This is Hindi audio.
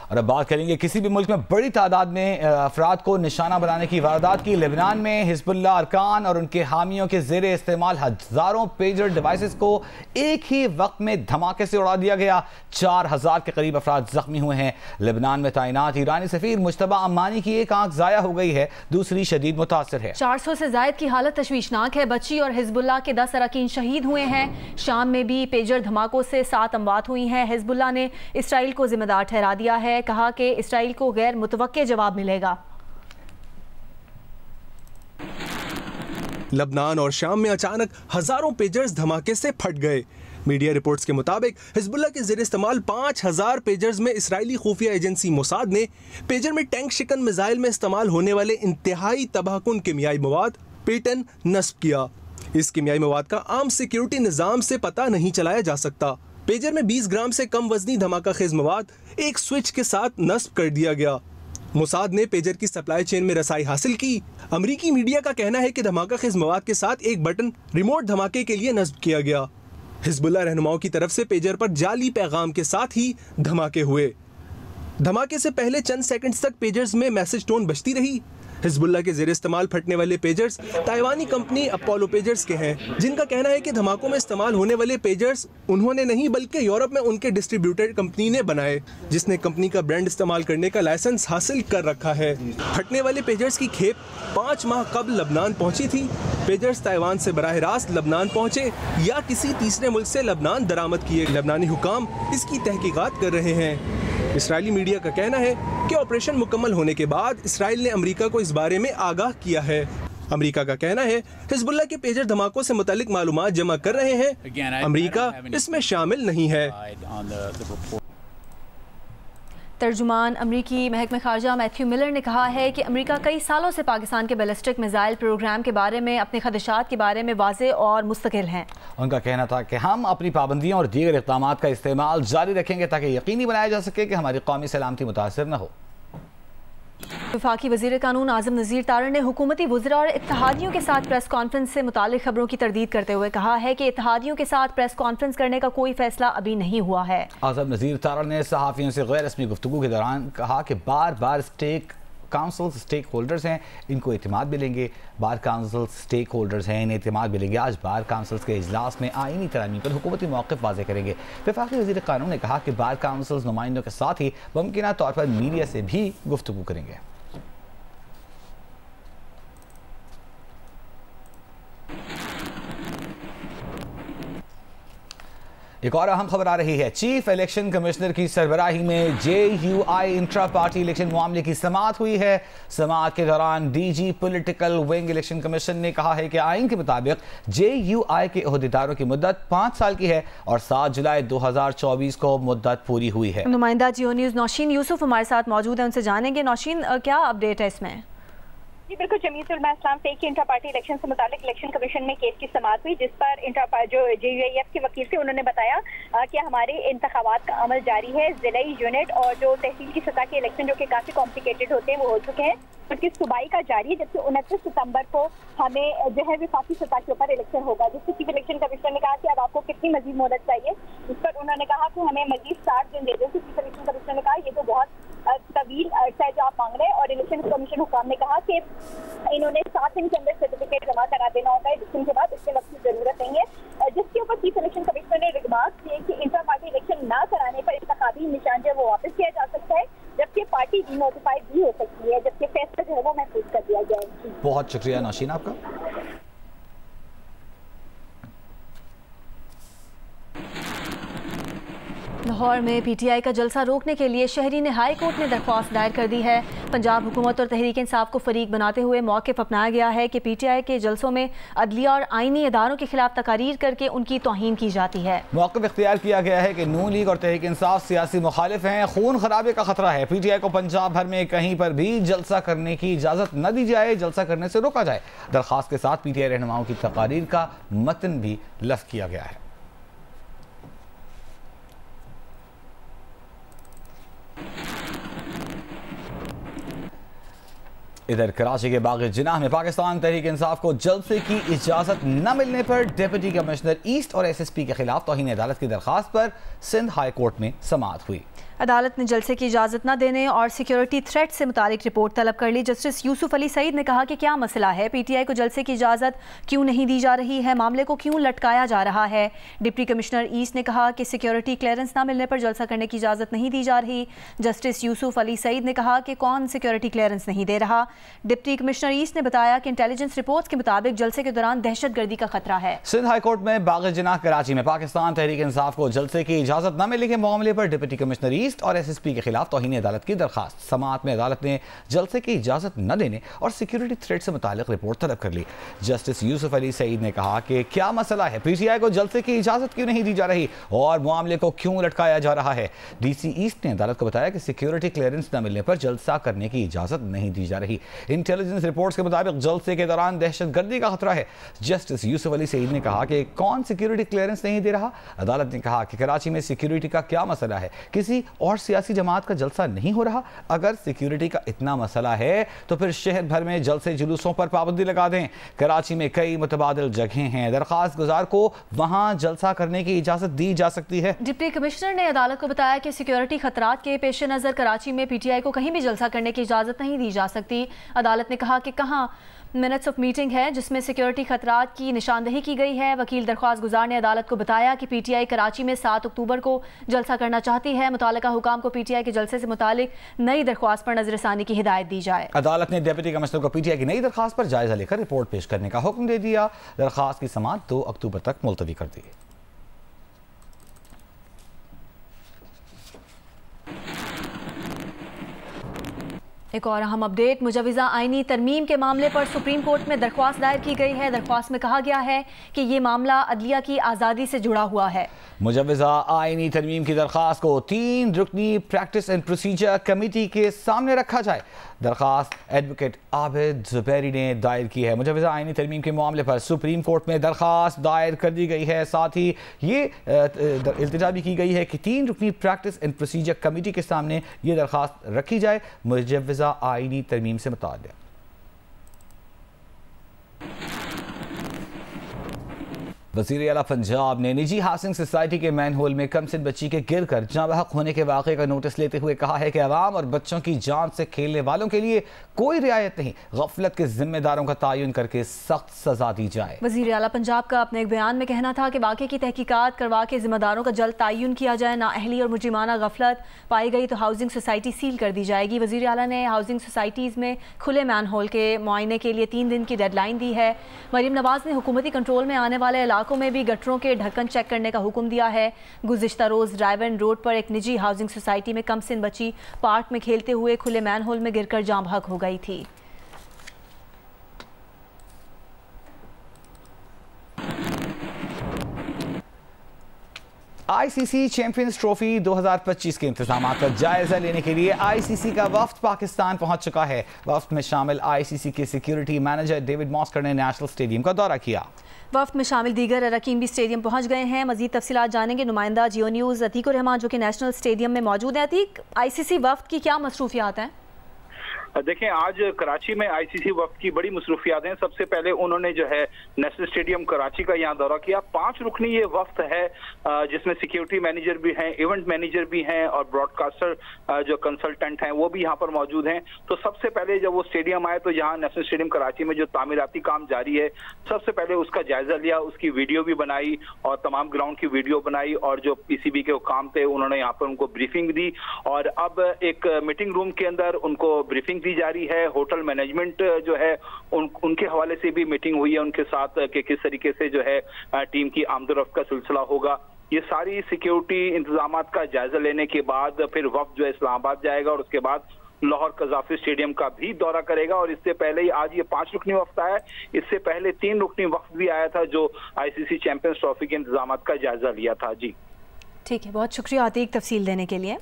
और अब बात करेंगे किसी भी मुल्क में बड़ी तादाद में अफराद को निशाना बनाने की वारदात की। लेबनान में हिजबुल्लाह अरकान और उनके हामियों के ज़ेरे इस्तेमाल हज़ारों पेजर डिवाइसेस को एक ही वक्त में धमाके से उड़ा दिया गया। 4000 के करीब अफराद जख्मी हुए हैं। लेबनान में तैनात ईरानी सफीर मुश्तबा अम्मानी की एक आंख ज़ाया हो गई है, दूसरी शदीद मुतासर है। 400 से ज़ायद की हालत तशवीशनाक है। बच्ची और हिजबुल्लाह के 10 अरकान शहीद हुए हैं। शाम में भी पेजर धमाकों से 7 अमवात हुई हैं। हिजबुल्लाह ने इसराइल को जिम्मेदार ठहरा दिया है, कहा कि इसराइल को गैर मुतवक्के जवाब मिलेगा। लबनान और शाम में अचानक हजारों पेजर्स धमाके से फट गए। मीडिया रिपोर्ट्स के मुताबिक हिजबुल्लाह के ज़ेरे इस्तेमाल 5000 पेजर्स में इसराइली खुफिया एजेंसी मोसाद ने पेजर में टैंक शिकन मिसाइल में इस्तेमाल होने वाले इंतहाई तबाहकुन केमियाई मवाद पेटन नस्ब किया। इस केमियाई मवाद का आम सिक्योरिटी निज़ाम से पता नहीं चलाया जा सकता। पेजर में 20 ग्राम से कम वजनी धमाका खेज मवाद एक स्विच के साथ नस्ब कर दिया गया। मोसाद ने पेजर की सप्लाई चेन में रसाई हासिल की। अमरीकी मीडिया का कहना है कि धमाका खेज मवाद के साथ एक बटन रिमोट धमाके के लिए नस्ब किया गया। हिजबुल्लाह रहनुमाओं की तरफ से पेजर पर जाली पैगाम के साथ ही धमाके हुए। धमाके से पहले चंद सेकंड्स तक पेजर्स में मैसेज टोन बजती रही। हिजबुल्लाह के ज़ेरे इस्तेमाल फटने वाले पेजर्स ताइवानी कंपनी अपोलो पेजर्स के हैं, जिनका कहना है कि धमाकों में इस्तेमाल होने वाले पेजर्स उन्होंने नहीं बल्कि यूरोप में उनके डिस्ट्रीब्यूटर कंपनी ने बनाए, जिसने कंपनी का ब्रांड इस्तेमाल करने का लाइसेंस हासिल कर रखा है। फटने वाले पेजर्स की खेप 5 माह कबल लबनान पहुंची थी। पेजर्स ताइवान से बराह रास्त लबनान पहुंचे या किसी तीसरे मुल्क से लबनान दरामद किए। लबनानी हुकाम इसकी तहकीकात कर रहे हैं। इसराइली मीडिया का कहना है कि ऑपरेशन मुकम्मल होने के बाद इसराइल ने अमेरिका को इस बारे में आगाह किया है। अमेरिका का कहना है हिजबुल्लाह के पेजर धमाकों से मुतालिक मालूमात जमा कर रहे हैं। अमेरिका इसमें शामिल नहीं है। तर्जुमान अमरीकी महकमे खारजा मैथ्यू मिलर ने कहा है कि अमेरिका कई सालों से पाकिस्तान के बैलिस्टिक मिसाइल प्रोग्राम के बारे में अपने खदशात के बारे में वाज़े और मुस्तकिल हैं। उनका कहना था कि हम अपनी पाबंदियों और दीगर इक़दामात का इस्तेमाल जारी रखेंगे ताकि यकीनी बनाया जा सके कि हमारी कौमी सलामती मुतासर न हो। वफाकी वज़ीर कानून आज़म नज़ीर तारण ने हुकूमती वज़रा और इत्तेहादियों के साथ प्रेस कॉन्फ्रेंस से मुतालिक खबरों की तरदीद करते हुए कहा है कि इत्तेहादियों के साथ प्रेस कॉन्फ्रेंस करने का कोई फैसला अभी नहीं हुआ है। आज़म नज़ीर तारण ने सहाफ़ियों से गैर रस्मी गुफ्तगू के दौरान कहा कि बार बार स्टेक काउंसिल स्टेक होल्डर्स हैं, इनको एतमाद मिलेंगे। बार काउंसिल स्टेक होल्डर्स हैं, इन्हें एतमाद मिलेंगे। आज बार काउंसिल्स के इजलास में आईनी तरामीम पर हुकूमती मौक़िफ़ वाज़े करेंगे। वफाकी वज़ीर कानून ने कहा कि बार काउंसिल्स नुमाइंदों के साथ ही मुमकिन तौर पर मीडिया से भी गुफ्तगू करेंगे। एक और अहम खबर आ रही है। चीफ इलेक्शन कमिश्नर की सरबराही में JUI इंट्रा पार्टी इलेक्शन मामले की समाअत हुई है। समाअत के दौरान DG political wing election commission ने कहा है कि आइन के मुताबिक JUI के अहदेदारों की मुद्दत 5 साल की है और 7 जुलाई 2024 को मुद्दत पूरी हुई है। नुमाइंदा जियो न्यूज़ नौशीन यूसुफ हमारे साथ मौजूद है, उनसे जानेंगे। नौशीन, क्या अपडेट है इसमें? जी बिल्कुल जमीयतुल इस्लाम से कि इंट्रा पार्टी इलेक्शन से मुतालिक इलेक्शन कमीशन में केस की समाअत हुई, जिस पर जो JUIF के वकील थे उन्होंने बताया कि हमारे इंतखाबात का अमल जारी है। ज़िलाई यूनिट और जो तहसील की सतह के इलेक्शन जो कि काफ़ी कॉम्प्लिकेटेड होते हैं वो हो चुके हैं, उसकी सूबाई का जारी है। जबकि 29 सितंबर को हमें जो है विफाकी सतह के ऊपर इलेक्शन होगा, जिससे चीफ इलेक्शन कमिश्नर ने कहा कि अब आपको कितनी मजीद मोहलत चाहिए। इस पर उन्होंने कहा कि हमें मजीद 60 दिन दे दो। चीफ इलेक्शन कमिश्नर ने कहा ये तो बहुत तवील अर्सा है जो आप मांग रहे हैं, और इलेक्शन कमीशन हुकाम ने कहा कि इन्होंने 7 दिन के अंदर सर्टिफिकेट जमा करा देना होता है, जिसके बाद इसके वक्त की जरूरत नहीं है। जिसके ऊपर चीफ इलेक्शन कमिश्नर ने रिमार्क किए कि इंटर पार्टी इलेक्शन ना कराने पर इंतखाबी निशान जो है वो वापस किया जा सकता है, जबकि पार्टी डीनोटिफाइड भी हो सकती है, जबकि फैसला जो है वो महफूज कर दिया जाए। बहुत शुक्रिया नौशीन आपका। लाहौर में PTI का जलसा रोकने के लिए शहरी ने हाई कोर्ट में दरख्वास्त दायर कर दी है। पंजाब हुकूमत और तहरीक इंसाफ को फरीक बनाते हुए मौक़िफ़ अपनाया गया है कि PTI के जलसों में अदलिया और आइनी इदारों के खिलाफ तकारीर करके उनकी तौहीन की जाती है। मौक़िफ़ इख्तियार किया गया है कि नून लीग और तहरीक इंसाफ सियासी मुखालिफ हैं। खून खराबे का खतरा है। PTI को पंजाब भर में कहीं पर भी जलसा करने की इजाज़त न दी जाए, जलसा करने से रोका जाए। दरख्वास्त के साथ PTI रहनुमाओं की तकारीर का मतन भी लफ्ज़ किया गया है। इधर कराची के बाग़ जिनाह में पाकिस्तान तहरीक इंसाफ को जलसे की इजाज़त न मिलने पर डिप्टी कमिश्नर ईस्ट और SSP के खिलाफ तौहीन अदालत की दरख्वास्त पर सिंध हाई कोर्ट में समाअत हुई। अदालत ने जलसे की इजाज़त न देने और सिक्योरिटी थ्रेट से मुतालिक रिपोर्ट तलब कर ली। जस्टिस यूसुफ अली सईद ने कहा कि क्या मसला है, पीटीआई को जलसे की इजाज़त क्यों नहीं दी जा रही है, मामले को क्यों लटकाया जा रहा है। डिप्टी कमिश्नर ईस्ट ने कहा कि सिक्योरिटी क्लियरेंस न मिलने पर जलसा करने की इजाज़त नहीं दी जा रही। जस्टिस यूसुफ अली सईद ने कहा कि कौन सिक्योरिटी क्लियरेंस नहीं दे रहा। डिप्टी कमिश्नर ईस्ट ने बताया कि इंटेलिजेंस रिपोर्ट्स के मुताबिक जलसे के दौरान दहशतगर्दी का खतरा है। सिंध हाईकोर्ट में बाग़-ए-जिनाह कराची में पाकिस्तान तहरीक इंसाफ को जलसे की इजाज़त न मिलने के मामले पर डिप्टी कमिश्नर ईस्ट और SSP के खिलाफ तौहीन अदालत की दरखास्त। समाअत में अदालत ने जलसे की इजाज़त न देने और सिक्योरिटी थ्रेट से मुतालिक रिपोर्ट तलब कर ली। जस्टिस यूसुफ अली सईद ने कहा कि क्या मसला है, PTI को जलसे की इजाज़त क्यों नहीं दी जा रही और मामले को क्यों लटकाया जा रहा है। DC ईस्ट ने अदालत को बताया कि सिक्योरिटी क्लियरेंस न मिलने पर जलसा करने की इजाज़त नहीं दी जा रही। इंटेलिजेंस रिपोर्ट्स के मुताबिक जलसे के दौरान दहशतगर्दी का खतरा है। जस्टिस यूसुफ अली सईद ने कहा कि कौन सिक्योरिटी क्लियरेंस नहीं दे रहा। अदालत ने कहा कि कराची में सिक्योरिटी का क्या मसला है, किसी और सियासी जमात का जलसा नहीं हो रहा। अगर सिक्योरिटी का इतना मसला है तो फिर शहर भर में जलसे जुलूसों पर पाबंदी लगा दें। कराची में कई मुतबादिल जगहें हैं, दरखास्त गुजार को वहां जलसा करने की इजाजत दी जा सकती है। डिप्टी कमिश्नर ने अदालत को बताया कि सिक्योरिटी खतरात के पेश नज़र कराची में PTI को कहीं भी जलसा करने की इजाज़त नहीं दी जा सकती। अदालत ने कहा कि कहाँ मिनट्स ऑफ मीटिंग है जिसमें सिक्योरिटी खतरात की निशानदही की गई है। वकील दरख्वास्त गुजार ने अदालत को बताया कि PTI कराची में 7 अक्टूबर को जलसा करना चाहती है। मुतालिका हुकाम को PTI के जलसे से मुतालिक नई दरख्वास्त पर नजरसानी की हिदायत दी जाए। अदालत ने डिप्टी कमिश्नर को PTI की नई दरख्वास्त पर जायजा लेकर रिपोर्ट पेश करने का हुक्म दे दिया। दरख्वास्त की समाअत 2 अक्टूबर तक मुलतवी कर दी। एक और अहम अपडेट, मुजवज़ा आईनी तरमीम के मामले पर सुप्रीम कोर्ट में दरख्वास्त दायर की गई है। दरख्वास्त में कहा गया है कि ये मामला अदलिया की आज़ादी से जुड़ा हुआ है। मुजवज़ा आईनी तरमीम की दरख्वास्त को 3 रुकनी प्रैक्टिस एंड प्रोसीजर कमेटी के सामने रखा जाए। दरख्वास्त एडवोकेट आबिद जुबैरी ने दायर की है। मुजवज़ा आईनी तरमीम के मामले पर सुप्रीम कोर्ट में दरख्वास्त दायर कर दी गई है। साथ ही ये इल्तिजा भी की गई है कि 3 रुकनी प्रैक्टिस एंड प्रोसीजर कमेटी के सामने ये दरख्वास्त रखी जाए मुजवज़ा आईनी तरमीम से मुताल्लिक़। वज़ीर आला पंजाब ने निजी हाउसिंग सोसाइटी के मैन होल में कमसिन बच्ची के गिर कर जाँ बहक होने के वाक़े का नोटिस लेते हुए कहा है कि अवाम और बच्चों की जान से खेलने वालों के लिए कोई रियायत नहीं, गफलत के जिम्मेदारों का तयन करके सख्त सजा दी जाए। वज़ीर आला पंजाब का अपने एक बयान में कहना था कि वाक़े की तहकीकात करवा के जिम्मेदारों का जल्द तयन किया जाए। नाअहली और मुजरिमाना गफलत पाई गई तो हाउसिंग सोसाइटी सील कर दी जाएगी। वज़ीर आला ने हाउसिंग सोसाइटीज़ में खुले मैन होल के मुआयने के लिए 3 दिन की डेडलाइन दी है। मरीम नवाज ने हुकूमती कंट्रोल में आने वाले इलाकों में भी गटरों के ढक्कन चेक करने का हुक्म दिया है। गुज़िश्ता रोज़ ड्राइवन रोड पर एक निजी हाउसिंग सोसाइटी में कमसिन बच्ची पार्क में खेलते हुए खुले मैन होल में गिरकर जाँ बहक हो गई थी। ICC चैंपियंस ट्रॉफी 2025 के इंतजामात का जायजा लेने के लिए ICC का वफ्द पाकिस्तान पहुंच चुका है। वफ्द में शामिल ICC के सिक्योरिटी मैनेजर डेविड मॉस्कर ने नेशनल स्टेडियम का दौरा किया। वफ्द में शामिल दीगर अरकान भी स्टेडियम पहुंच गए हैं। मजीद तफसीलात जानेंगे नुमाइंदा जियो न्यूज़ अतीक रहमान जो कि नेशनल स्टेडियम में मौजूद है। अतीक, ICC वफ्द की क्या मसरूफियात हैं? देखें, आज कराची में ICC वफ्द की बड़ी मसरूफियात हैं। सबसे पहले उन्होंने जो है नेशनल स्टेडियम कराची का यहाँ दौरा किया। 5 रुकनी ये वफ्द है जिसमें सिक्योरिटी मैनेजर भी हैं, इवेंट मैनेजर भी हैं और ब्रॉडकास्टर जो कंसल्टेंट हैं वो भी यहाँ पर मौजूद हैं। तो सबसे पहले जब वो स्टेडियम आए तो यहाँ नेशनल स्टेडियम कराची में जो तामीराती काम जारी है, सबसे पहले उसका जायजा लिया, उसकी वीडियो भी बनाई और तमाम ग्राउंड की वीडियो बनाई और जो PCB के हुकाम थे उन्होंने यहाँ पर उनको ब्रीफिंग दी और अब एक मीटिंग रूम के अंदर उनको ब्रीफिंग दी जा रही है। होटल मैनेजमेंट जो है उनके हवाले से भी मीटिंग हुई है उनके साथ कि किस तरीके से जो है टीम की आमदोरफ्त का सिलसिला होगा। ये सारी सिक्योरिटी इंतजामात का जायजा लेने के बाद फिर वफ्द जो है इस्लामाबाद जाएगा और उसके बाद लाहौर कज़ाफी स्टेडियम का भी दौरा करेगा। और इससे पहले ही आज ये 5 रुकनी वफ्द आया, इससे पहले 3 रुकनी वफ्द भी आया था जो ICC चैंपियंस ट्रॉफी के इंतजामात का जायजा लिया था। जी ठीक है, बहुत शुक्रिया अतीक तफसील देने के लिए।